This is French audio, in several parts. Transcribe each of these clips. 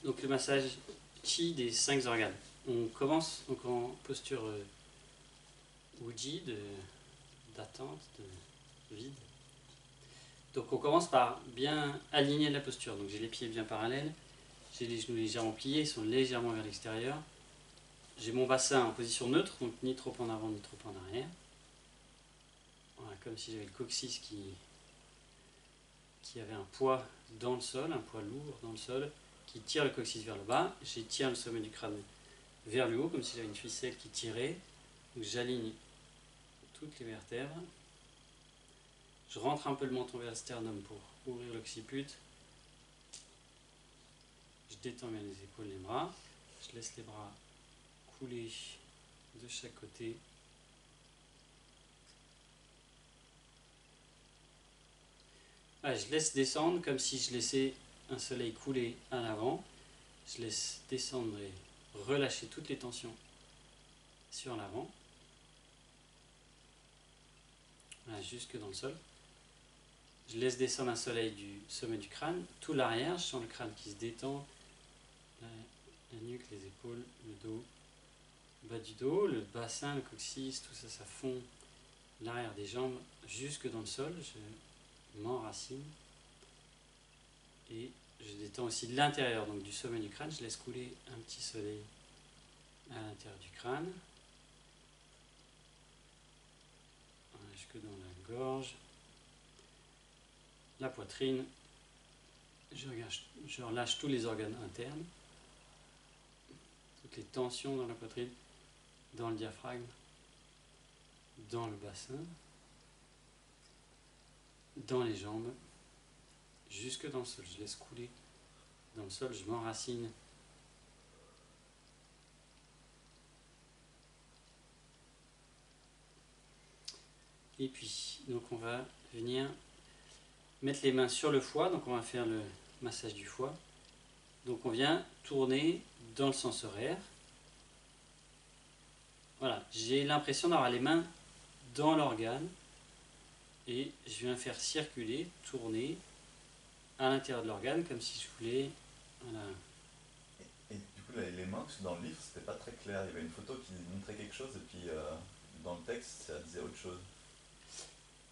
donc le massage chi des 5 organes. On commence donc en posture Uji, d'attente, de vide. Donc on commence par bien aligner la posture. Donc j'ai les pieds bien parallèles, j'ai les genoux légèrement pliés, ils sont légèrement vers l'extérieur. J'ai mon bassin en position neutre, donc ni trop en avant ni trop en arrière. Voilà, comme si j'avais le coccyx qui avait un poids dans le sol, un poids lourd dans le sol, qui tire le coccyx vers le bas. J'étire le sommet du crâne vers le haut, comme si j'avais une ficelle qui tirait. Donc j'aligne toutes les vertèbres. Je rentre un peu le menton vers le sternum pour ouvrir l'occiput. Je détends bien les épaules, les bras. Je laisse les bras couler de chaque côté. Je laisse descendre comme si je laissais un soleil couler à l'avant. Je laisse descendre et relâcher toutes les tensions sur l'avant. Jusque dans le sol. Je laisse descendre un soleil du sommet du crâne, tout l'arrière, je sens le crâne qui se détend, la nuque, les épaules, le dos, le bas du dos, le bassin, le coccyx, tout ça, ça fond l'arrière des jambes jusque dans le sol. Je m'enracine et je détends aussi l'intérieur donc du sommet du crâne. Je laisse couler un petit soleil à l'intérieur du crâne, jusque dans la gorge, la poitrine. Je relâche tous les organes internes, toutes les tensions dans la poitrine, dans le diaphragme, dans le bassin, dans les jambes, jusque dans le sol. Je laisse couler dans le sol, je m'enracine. Et puis, donc on va venir mettre les mains sur le foie, donc on va faire le massage du foie. Donc on vient tourner dans le sens horaire. Voilà, j'ai l'impression d'avoir les mains dans l'organe et je viens faire circuler, tourner à l'intérieur de l'organe comme si je voulais... Voilà. Et du coup, les mains, parce que dans le livre, c'était pas très clair. Il y avait une photo qui montrait quelque chose et puis dans le texte, ça disait autre chose.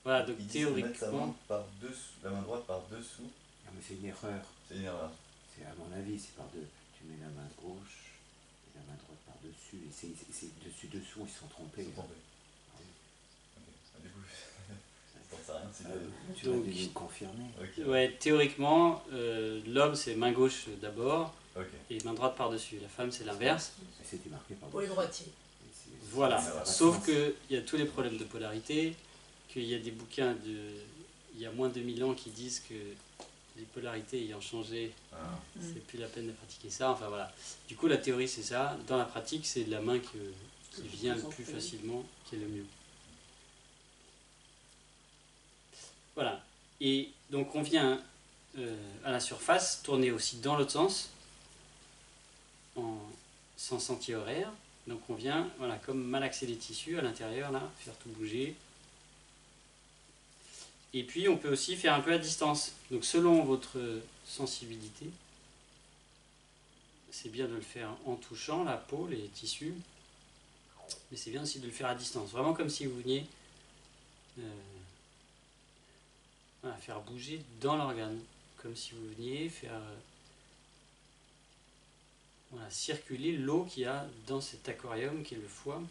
Voilà, donc il dit théoriquement... mettre sa main par-dessous, la main droite par-dessous. Non, mais c'est une erreur. C'est une erreur. C'est à mon avis, c'est par-dessus. Tu mets la main gauche et la main droite par-dessus. Et c'est dessus-dessous, ils se sont trompés. Ils se sont trompés. Ah oui. Ok. Du coup, ça ne sert à rien si tu vas nous confirmer. Okay. Ouais, théoriquement, l'homme c'est main gauche d'abord et main droite par-dessus. La femme c'est l'inverse. C'était marqué par pour les droitiers. Voilà, sauf qu'il y a tous les problèmes de polarité, qu'il y a des bouquins il y a moins de 2000 ans qui disent que les polarités ayant changé, c'est plus la peine de pratiquer ça. Enfin voilà. Du coup, la théorie c'est ça. Dans la pratique, c'est la main qui vient le plus facilement, qui est le mieux. Voilà. Et donc on vient à la surface, tourner aussi dans l'autre sens, en sens anti-horaire. Donc on vient, voilà, comme malaxer les tissus à l'intérieur, là, faire tout bouger. Et puis on peut aussi faire un peu à distance. Donc selon votre sensibilité, c'est bien de le faire en touchant la peau, les tissus, mais c'est bien aussi de le faire à distance. Vraiment comme si vous veniez voilà, faire bouger dans l'organe. Comme si vous veniez faire voilà, circuler l'eau qu'il y a dans cet aquarium qui est le foie.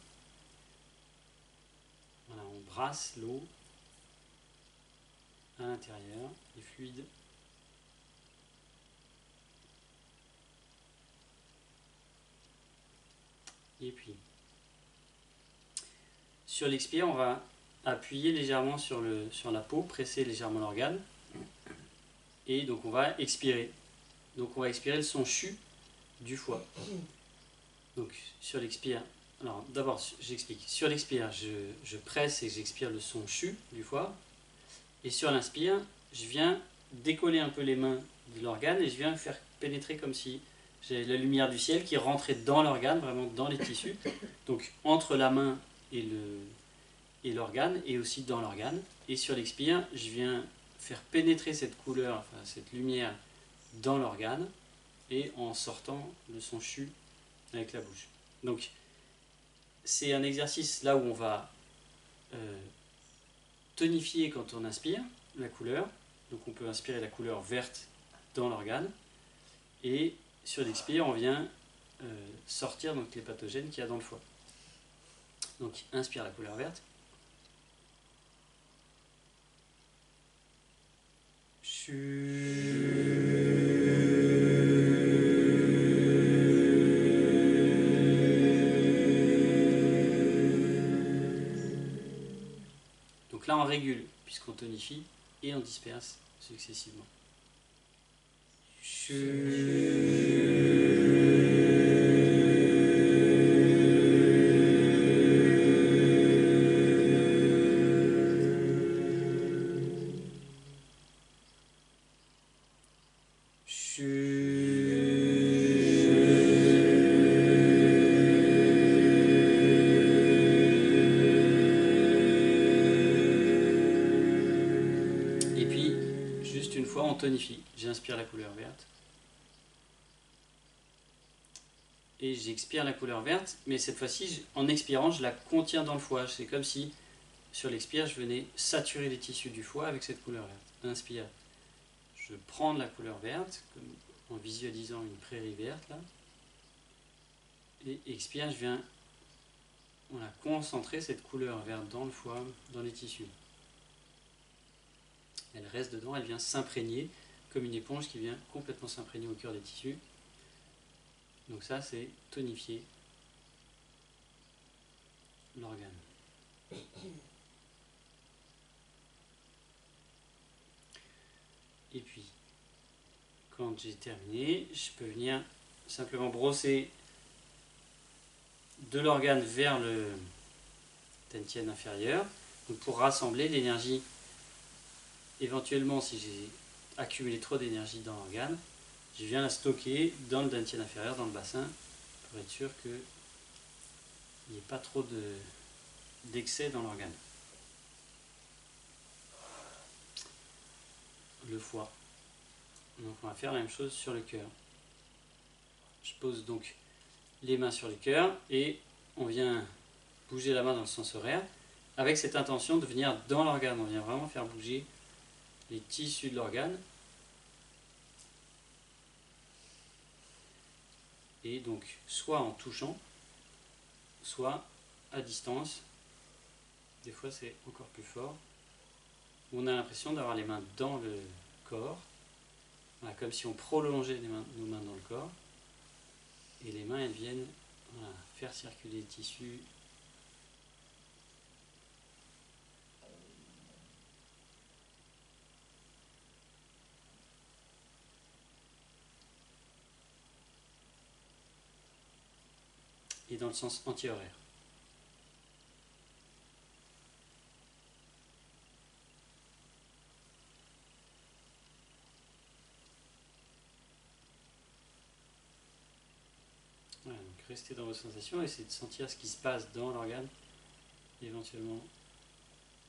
Voilà, on brasse l'eau à l'intérieur, les fluides. Et puis, sur l'expire, on va appuyer légèrement sur la peau, presser légèrement l'organe. Et donc on va expirer. Donc on va expirer le son chu du foie. Donc sur l'expire, alors d'abord j'explique. Sur l'expire, je presse et j'expire le son chu du foie. Et sur l'inspire, je viens décoller un peu les mains de l'organe et je viens faire pénétrer comme si j'avais la lumière du ciel qui rentrait dans l'organe, vraiment dans les tissus. Donc entre la main et l'organe et aussi dans l'organe. Et sur l'expire, je viens faire pénétrer cette couleur, enfin cette lumière dans l'organe. et en sortant le son chu avec la bouche. Donc c'est un exercice là où on va tonifier quand on inspire la couleur. Donc on peut inspirer la couleur verte dans l'organe. Et sur l'expire, on vient sortir donc, les pathogènes qu'il y a dans le foie. Donc inspire la couleur verte. Donc là on régule puisqu'on tonifie et on disperse successivement. Et puis, juste une fois, on tonifie. J'inspire la couleur verte. Et j'expire la couleur verte. Mais cette fois-ci, en expirant, je la contiens dans le foie. C'est comme si, sur l'expire, je venais saturer les tissus du foie avec cette couleur verte. Inspire. Je prends de la couleur verte, comme en visualisant une prairie verte, là. Et expire, je viens concentrer cette couleur verte dans le foie, dans les tissus. Elle reste dedans, elle vient s'imprégner comme une éponge qui vient complètement s'imprégner au cœur des tissus. Donc ça, c'est tonifier l'organe. Et puis, quand j'ai terminé, je peux venir simplement brosser de l'organe vers le dantian inférieur, donc pour rassembler l'énergie. Éventuellement, si j'ai accumulé trop d'énergie dans l'organe, je viens la stocker dans le dantian inférieur, dans le bassin, pour être sûr qu'il n'y ait pas trop d'excès dans l'organe. Le foie. Donc on va faire la même chose sur le cœur. Je pose donc les mains sur le cœur et on vient bouger la main dans le sens horaire avec cette intention de venir dans l'organe. On vient vraiment faire bouger les tissus de l'organe. Et donc soit en touchant, soit à distance. Des fois c'est encore plus fort. On a l'impression d'avoir les mains dans le corps. Voilà, comme si on prolongeait nos mains dans le corps. Et les mains, elles viennent faire circuler les tissus. Et dans le sens anti-horaire. Voilà, donc restez dans vos sensations, essayez de sentir ce qui se passe dans l'organe, éventuellement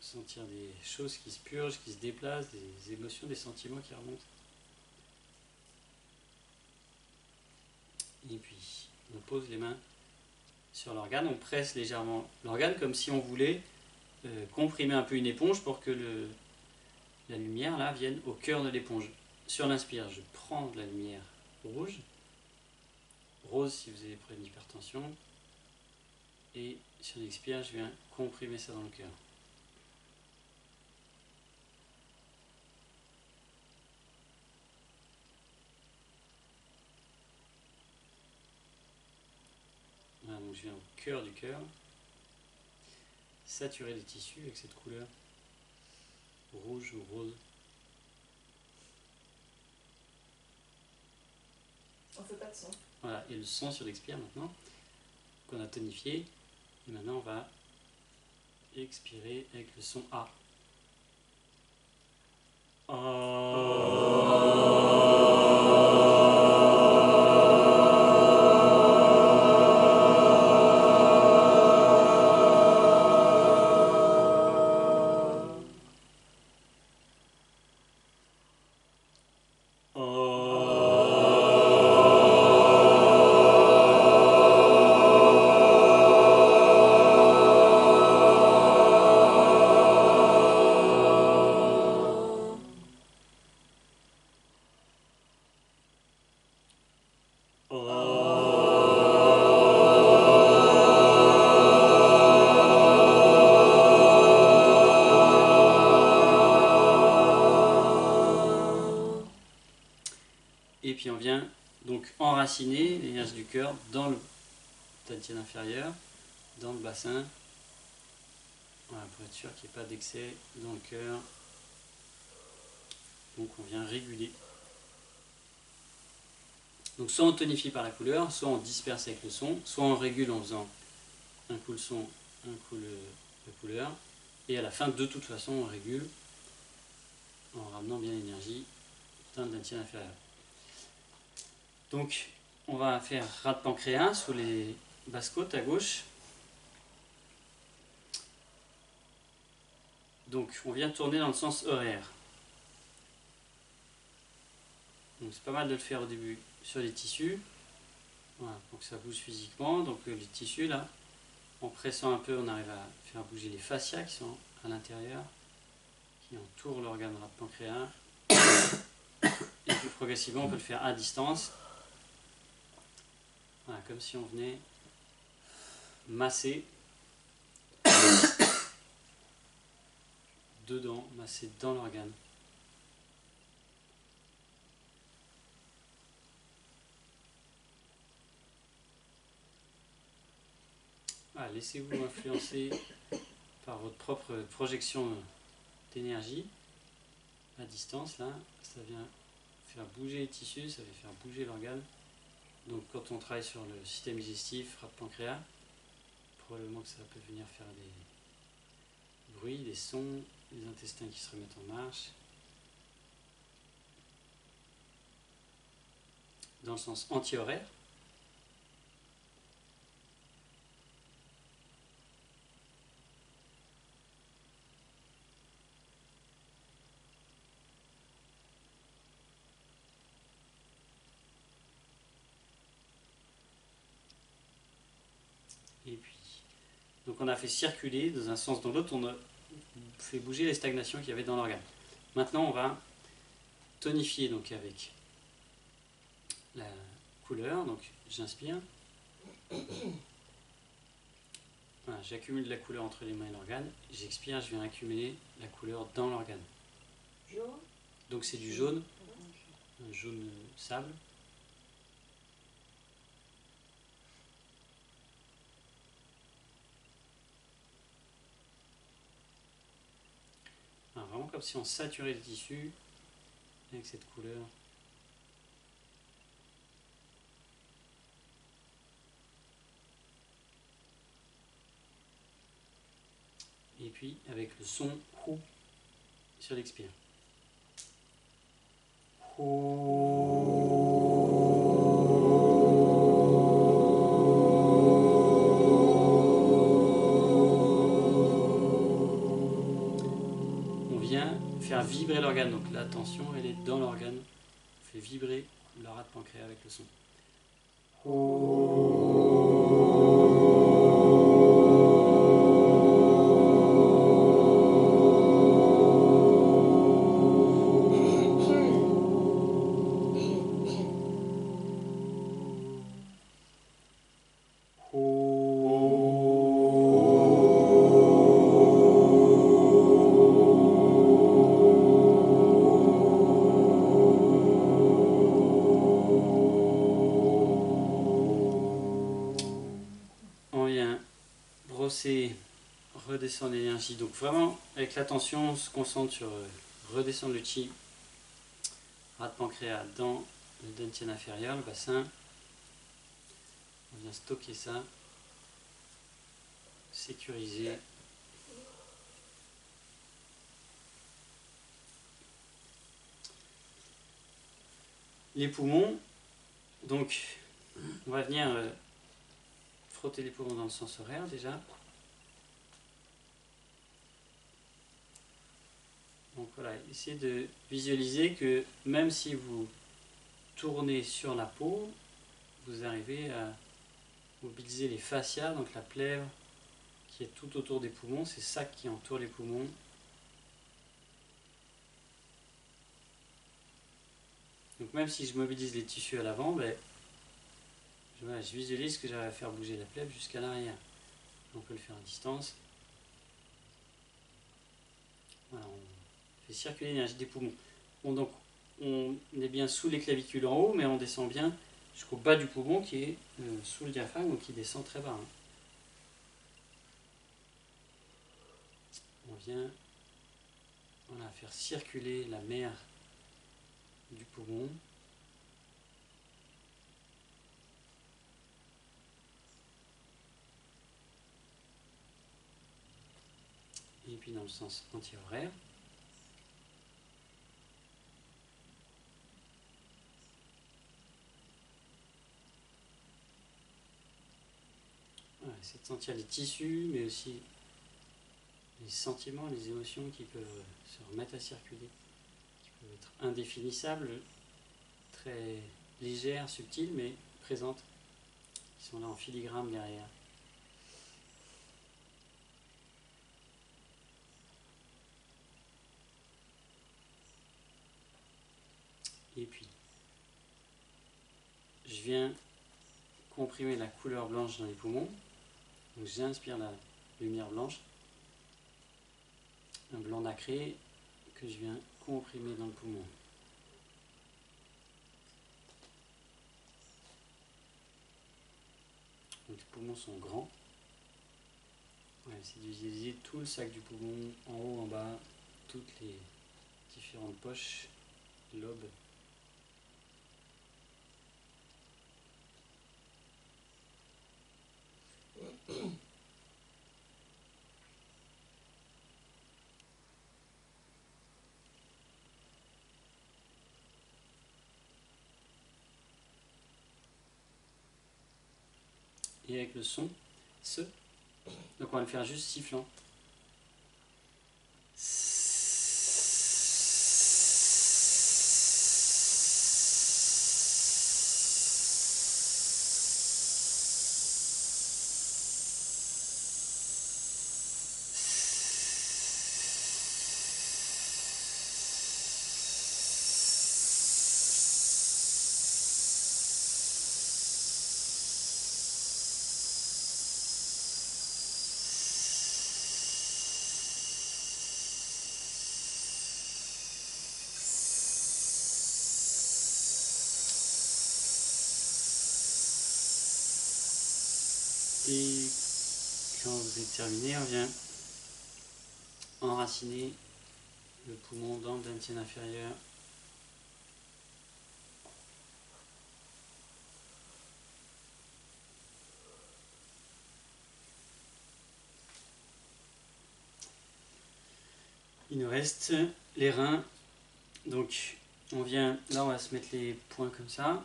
sentir des choses qui se purgent, qui se déplacent, des émotions, des sentiments qui remontent. Et puis, on pose les mains sur l'organe, on presse légèrement l'organe comme si on voulait comprimer un peu une éponge pour que la lumière là vienne au cœur de l'éponge. Sur l'inspire, je prends de la lumière rouge, rose si vous avez des problèmes d'hypertension, et sur l'expire, je viens comprimer ça dans le cœur. Voilà, donc je viens au cœur du cœur, saturer les tissus avec cette couleur rouge ou rose. On fait pas de son. Voilà, et le son sur l'expire maintenant, qu'on a tonifié. Et maintenant on va expirer avec le son A. Et puis on vient donc enraciner l'énergie du cœur dans le dantian inférieur, dans le bassin. Voilà, pour être sûr qu'il n'y ait pas d'excès dans le cœur. Donc on vient réguler. Donc soit on tonifie par la couleur, soit on disperse avec le son, soit on régule en faisant un coup le son, un coup la couleur. Et à la fin, de toute façon, on régule en ramenant bien l'énergie dans le dantian inférieur. Donc on va faire ras de pancréas sous les basses côtes à gauche. Donc on vient tourner dans le sens horaire. Donc c'est pas mal de le faire au début sur les tissus. Voilà, pour que ça bouge physiquement. Donc les tissus là, en pressant un peu, on arrive à faire bouger les fascias qui sont à l'intérieur, qui entourent l'organe ras de pancréas. Et puis progressivement on peut le faire à distance. Voilà, comme si on venait masser dedans, masser dans l'organe. Voilà, laissez-vous influencer par votre propre projection d'énergie à distance. Là, ça vient faire bouger les tissus, ça va faire bouger l'organe. Donc quand on travaille sur le système digestif, ras de pancréas, probablement que ça peut venir faire des bruits, des sons, les intestins qui se remettent en marche. Dans le sens anti-horaire. Et puis, donc on a fait circuler dans un sens dans l'autre, on a fait bouger les stagnations qu'il y avait dans l'organe. Maintenant, on va tonifier donc avec la couleur. Donc j'inspire. Voilà, j'accumule de la couleur entre les mains et l'organe. J'expire, je viens accumuler la couleur dans l'organe. Jaune. Donc c'est du jaune, un jaune sable. Voilà, vraiment comme si on saturait le tissu avec cette couleur. Et puis avec le son HOU sur l'expire. On vient faire vibrer l'organe, donc la tension elle est dans l'organe. On fait vibrer le ras de pancréas avec le son. On vient brosser, redescendre l'énergie. Donc vraiment, avec l'attention, on se concentre sur redescendre le chi, ras de pancréas dans le dantian inférieur, le bassin. On vient stocker ça, sécuriser. Les poumons, donc on va venir frotter les poumons dans le sens horaire déjà. Donc voilà, essayez de visualiser que même si vous tournez sur la peau, vous arrivez à mobiliser les fascias, donc la plèvre qui est tout autour des poumons, c'est ça qui entoure les poumons. Donc même si je mobilise les tissus à l'avant, ben, je visualise que j'arrive à faire bouger la plèvre jusqu'à l'arrière. On peut le faire à distance. Voilà, on fait circuler l'énergie des poumons. Bon, donc on est bien sous les clavicules en haut, mais on descend bien jusqu'au bas du poumon qui est sous le diaphragme, donc qui descend très bas. Hein. On vient voilà, faire circuler la mer du poumon. Et puis dans le sens anti-horaire. Voilà, c'est de sentir les tissus, mais aussi les sentiments, les émotions qui peuvent se remettre à circuler, qui peuvent être indéfinissables, très légères, subtiles, mais présentes, qui sont là en filigrane derrière. Et puis, je viens comprimer la couleur blanche dans les poumons. Donc j'inspire la lumière blanche, un blanc nacré que je viens comprimer dans le poumon. Donc les poumons sont grands. On va essayer d'utiliser tout le sac du poumon, en haut, en bas, toutes les différentes poches, lobes. Et avec le son, donc on va le faire juste sifflant. Et quand vous êtes terminé, on vient enraciner le poumon dans le dentier inférieur. Il nous reste les reins. Donc on vient, là on va se mettre les poings comme ça.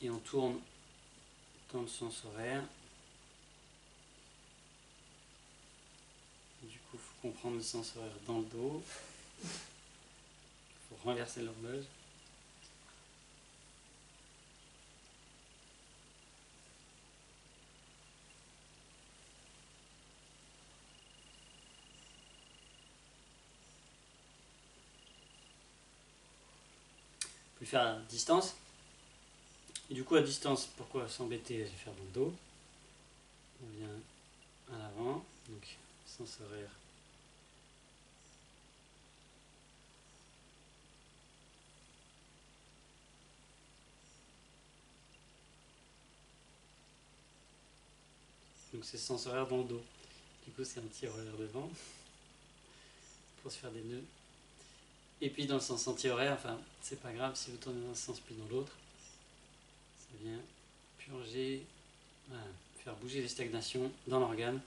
Et on tourne dans le sens horaire. Du coup, il faut comprendre le sens horaire dans le dos. Il faut renverser l'horloge. On peut le faire à distance. Et du coup, à distance, pourquoi s'embêter à le faire dans le dos? On vient à l'avant, donc sens horaire. Donc c'est sens horaire dans le dos. Du coup, c'est un petit horaire devant pour se faire des nœuds. Et puis dans le sens anti-horaire, enfin, c'est pas grave si vous tournez dans un sens puis dans l'autre. Ça vient purger, voilà, faire bouger les stagnations dans l'organe.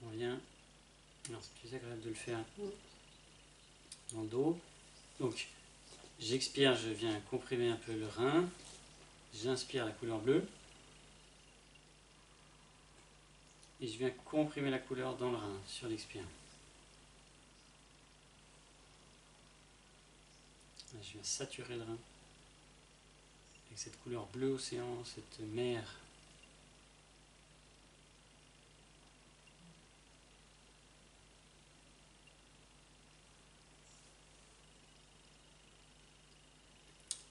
On vient, alors c'est plus agréable de le faire dans le dos. Donc j'expire, je viens comprimer un peu le rein. J'inspire la couleur bleue. Et je viens comprimer la couleur dans le rein sur l'expire. Je viens saturer le rein avec cette couleur bleu océan, cette mer.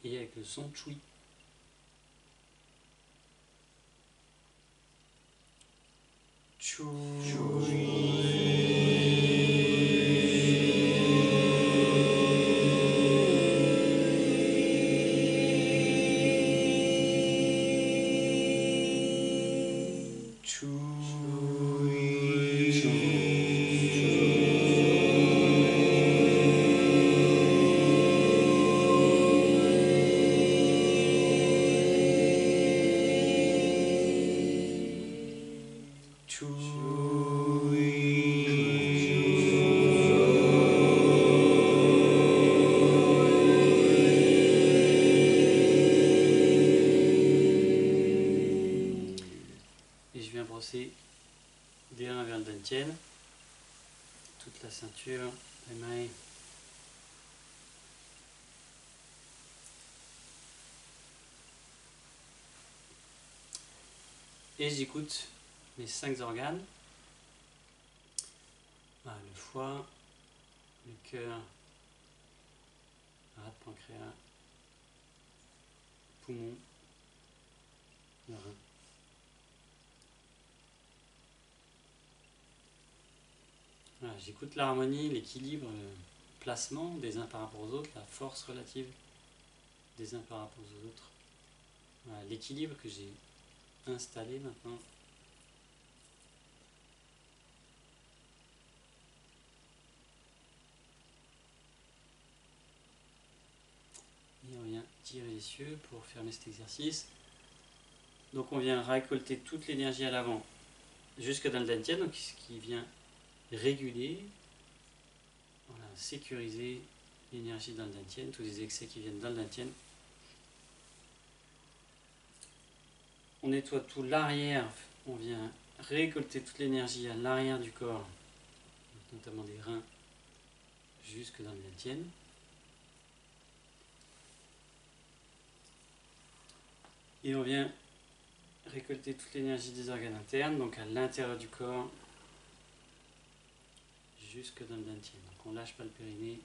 Et avec le son chui. Et je viens brosser des reins vers le dantian, toute la ceinture, les mains. Et j'écoute mes 5 organes. Ah, le foie, le cœur, rate, pancréas, poumon, le rein. Voilà, j'écoute l'harmonie, l'équilibre, le placement des uns par rapport aux autres, la force relative des uns par rapport aux autres. Voilà, l'équilibre que j'ai installé maintenant. Et on vient tirer les cieux pour fermer cet exercice. Donc on vient récolter toute l'énergie à l'avant jusque dans le dantian, donc ce qui vient réguler, voilà, sécuriser l'énergie dans le dantian, tous les excès qui viennent dans le dantian. On nettoie tout l'arrière, on vient récolter toute l'énergie à l'arrière du corps, notamment des reins, jusque dans le dantian. Et on vient récolter toute l'énergie des organes internes, donc à l'intérieur du corps, jusque dans le dantian. Donc on lâche pas le périnée,